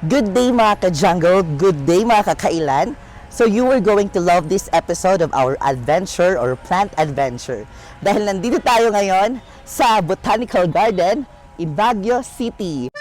Good day mga ka-jungle, good day mga kakailan. So you are going to love this episode of our adventure or plant adventure. Dahil nandito tayo ngayon sa Botanical Garden in Baguio City.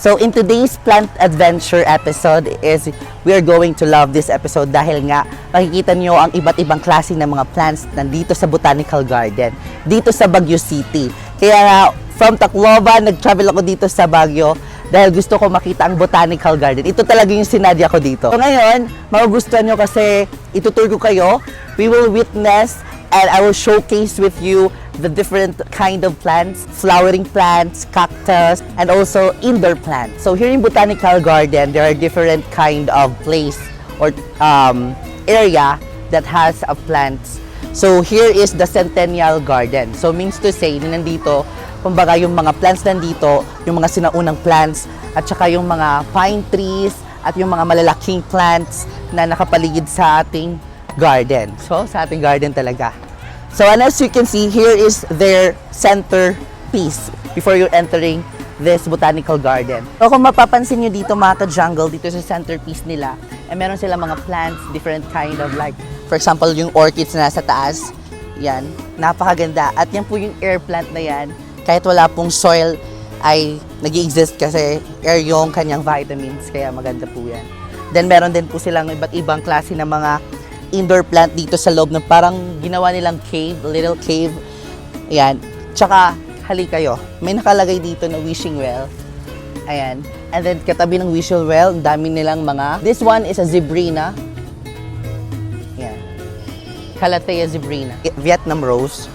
So in today's plant adventure episode is we are going to love this episode dahil nga makikita nyo ang iba't ibang klase ng mga plants nandito sa Botanical Garden, dito sa Baguio City. Kaya nga, from Tacloban, nag-travel ako dito sa Baguio dahil gusto ko makita ang Botanical Garden. Ito talaga yung sinadya ko dito. So ngayon, magugustuhan nyo kasi itutur ko kayo. We will witness and I will showcase with you the different kind of plants, flowering plants, cactus, and also indoor plants. So here in Botanical Garden, there are different kind of place or area that has a plants. So here is the Centennial Garden. So means to say, nandito, kumbaga yung mga plants nandito, yung mga sinaunang plants, at saka yung mga pine trees, at yung mga malalaking plants na nakapaligid sa ating garden. So, sa ating garden talaga. So, and as you can see, here is their centerpiece before you're entering this botanical garden. So, kung mapapansin nyo dito mga ka-jungle, dito sa centerpiece nila, meron silang mga plants, different kind of like, for example, yung orchids na nasa taas. Yan, napakaganda. At yan po yung air plant na yan, kahit wala pong soil, ay nag-exist kasi air yung kanyang vitamins, kaya maganda po yan. Then, meron din po silang iba't ibang klase ng mga indoor plant dito sa loob na parang ginawa nilang cave, little cave. Ayan. Tsaka, hali kayo. May nakalagay dito na wishing well. Ayan. And then, katabi ng wishing well, ang dami nilang mga... This one is a zebrina. Ayan. Calathea zebrina. Vietnam rose.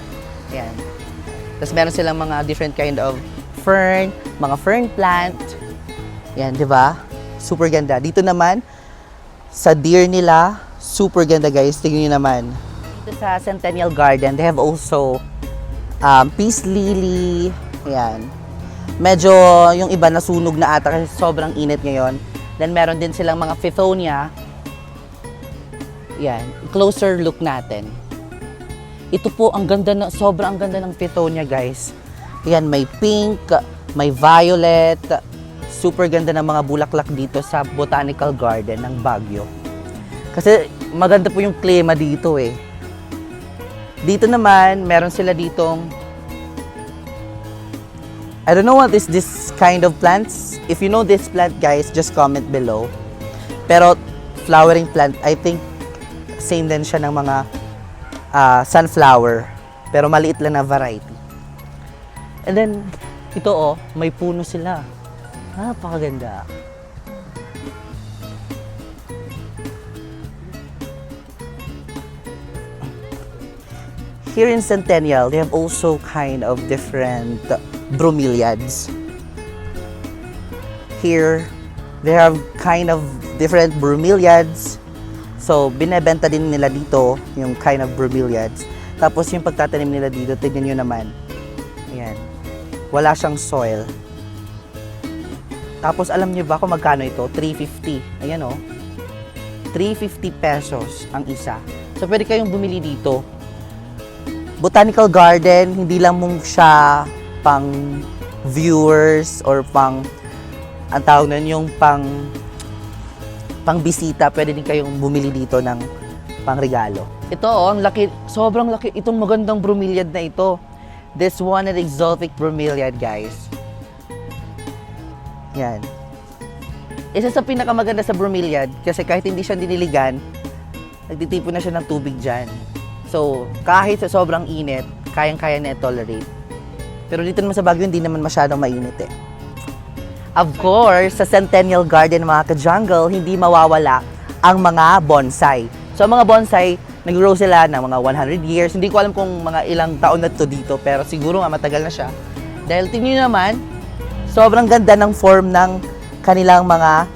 Ayan. Tapos meron silang mga different kind of fern, mga fern plant. Ayan, di ba? Super ganda. Dito naman, sa deer nila, super ganda guys, tingnan nyo naman. Dito sa Centennial Garden, they have also peace lily. Ayan. Medyo yung iba nasunog na ata kasi sobrang init ngayon. Then meron din silang mga Fithonia. Ayan. Closer look natin. Ito po, ang ganda na, sobrang ganda ng Fithonia guys. Ayan, may pink, may violet. Super ganda ng mga bulaklak dito sa Botanical Garden ng Baguio. Kasi maganda po yung klima dito eh. Dito naman, meron sila ditong I don't know what is this kind of plants. If you know this plant guys, just comment below. Pero flowering plant, I think same din siya ng mga sunflower. Pero maliit lang na variety. And then, ito oh, may puno sila. Napakaganda. Here in Centennial, they have also kind of different bromeliads. Here, they have kind of different bromeliads. So, binebenta din nila dito yung kind of bromeliads. Tapos yung pagtatanim nila dito, tignan nyo naman. Ayan. Wala siyang soil. Tapos alam nyo ba kung magkano ito? 350. Ayan o. 350 pesos ang isa. So, pwede kayong bumili dito. Botanical Garden, hindi lang mong siya pang viewers or pang, ang tawag nun, yung pang bisita. Pwede din kayong bumili dito ng pang regalo. Ito oh, ang laki, sobrang laki. Itong magandang bromeliad na ito. This one is exotic bromeliad, guys. Yan. Isa sa pinakamaganda sa bromeliad kasi kahit hindi siya diniligan, nagtitipon na siya ng tubig dyan. So, kahit sa sobrang init, kayang-kaya na tolerate. Pero dito naman sa Baguio, hindi naman masyadong mainit eh. Of course, sa Centennial Garden mga ka-jungle, hindi mawawala ang mga bonsai. So, ang mga bonsai, nag-grow sila ng mga 100 years. Hindi ko alam kung mga ilang taon na ito dito, pero siguro nga matagal na siya. Dahil tingnan nyo naman, sobrang ganda ng form ng kanilang mga,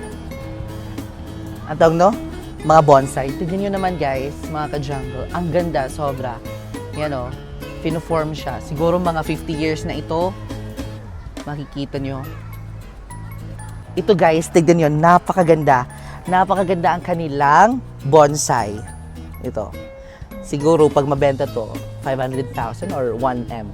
ang tawag no? Mga bonsai. Tignan nyo naman guys, mga ka-jungle. Ang ganda, sobra. Yan o, pino-form siya. Siguro mga 50 years na ito. Makikita nyo. Ito guys, tignan nyo, napakaganda. Napakaganda ang kanilang bonsai. Ito. Siguro pag mabenta to, 500,000 or 1M.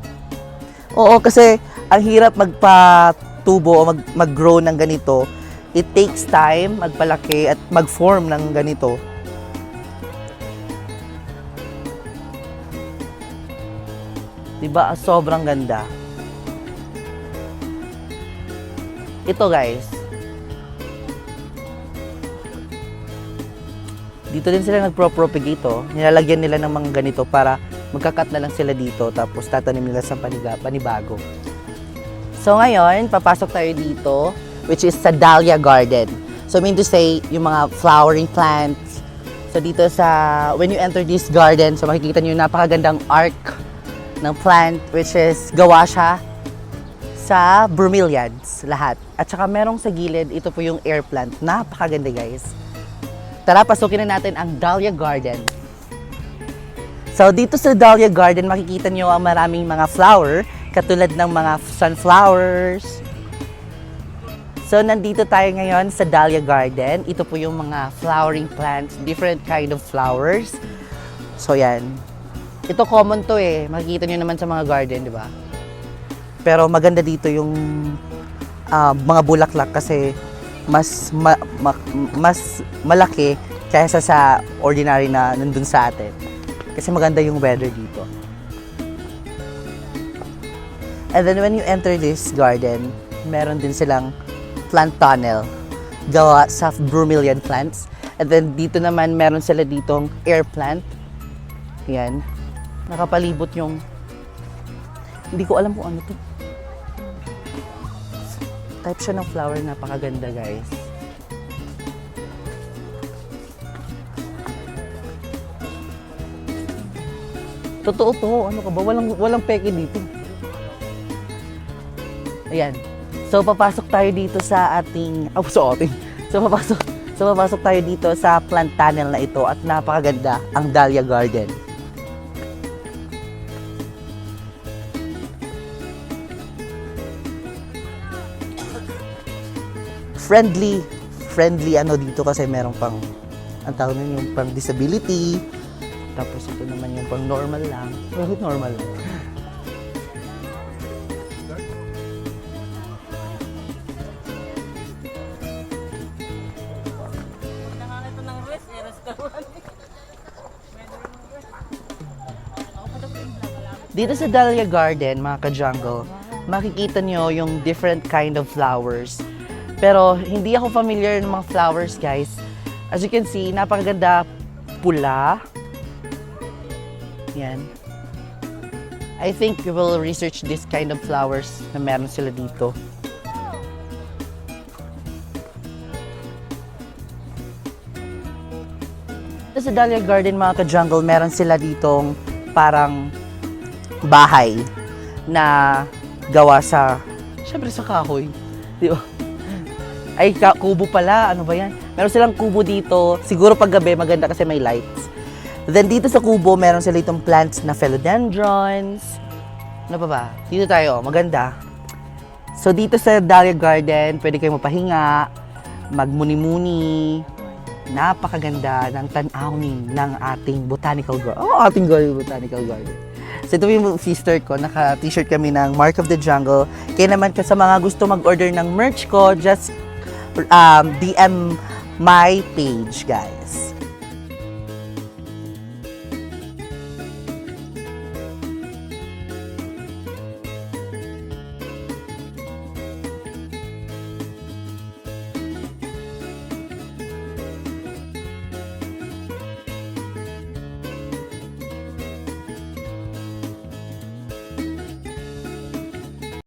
Oo, kasi ang hirap magpatubo o mag-grow ng ganito. It takes time magpalaki at mag-form ng ganito. Diba? Sobrang ganda. Ito guys. Dito din sila nagpro-propagate, oh. Nilalagyan nila ng mga ganito para magkakat na lang sila dito tapos tatanim nila sa panibago. So ngayon, papasok tayo dito, which is sa Dahlia Garden. So mean to say, yung mga flowering plants. So dito sa, when you enter this garden, so makikita nyo yung napakagandang arc ng plant, which is gawa siya sa bromeliads, lahat. At saka merong sa gilid, ito po yung air plant. Napakaganda guys. Tara, pasukin na natin ang Dahlia Garden. So, dito sa Dahlia Garden, makikita nyo ang maraming mga flower, katulad ng mga sunflowers. So, nandito tayo ngayon sa Dahlia Garden. Ito po yung mga flowering plants, different kind of flowers. So, yan. Ito common to eh. Makikita nyo naman sa mga garden, di ba? Pero maganda dito yung mga bulaklak kasi mas malaki kaysa sa ordinary na nandun sa atin. Kasi maganda yung weather dito. And then when you enter this garden, meron din silang plant tunnel gawa sa bromeliad plants. And then dito naman meron sila ditong air plant. Yan. Nakapalibot yung, hindi ko alam kung ano to. Type siya ng flower, napakaganda guys. Totoo to, ano ka ba? Walang peke dito. Ayan. So papasok tayo dito sa ating, So papasok tayo dito sa plant tunnel na ito at napakaganda ang Dahlia Garden. friendly ano dito kasi meron pang, ang tawag nun yung pang disability, tapos ito naman yung pang normal lang. Bakit normal lang? Dito sa Dahlia Garden, mga ka-jungle, makikita nyo yung different kind of flowers. Pero hindi ako familiar ng mga flowers, guys. As you can see, napakaganda, pula. Yan. I think we will research this kind of flowers na meron sila dito. Sa Dahlia Garden, mga ka-jungle, meron sila ditong parang bahay na gawa sa, syempre sa kahoy. Di ba? Ay, kubo pala. Ano ba yan? Meron silang kubo dito. Siguro pag gabi, maganda kasi may lights. Then dito sa kubo, meron sila itong plants na philodendrons. Ano pa ba? Dito tayo. Maganda. So dito sa Dahlia Garden, pwede kayo mapahinga, magmuni-muni. Napakaganda ng tanawin ng ating botanical garden. Oh, ating botanical garden. So ito yung sister ko, naka-t-shirt kami ng Mark of the Jungle. Kaya naman sa mga gusto mag-order ng merch ko, just DM my page, guys.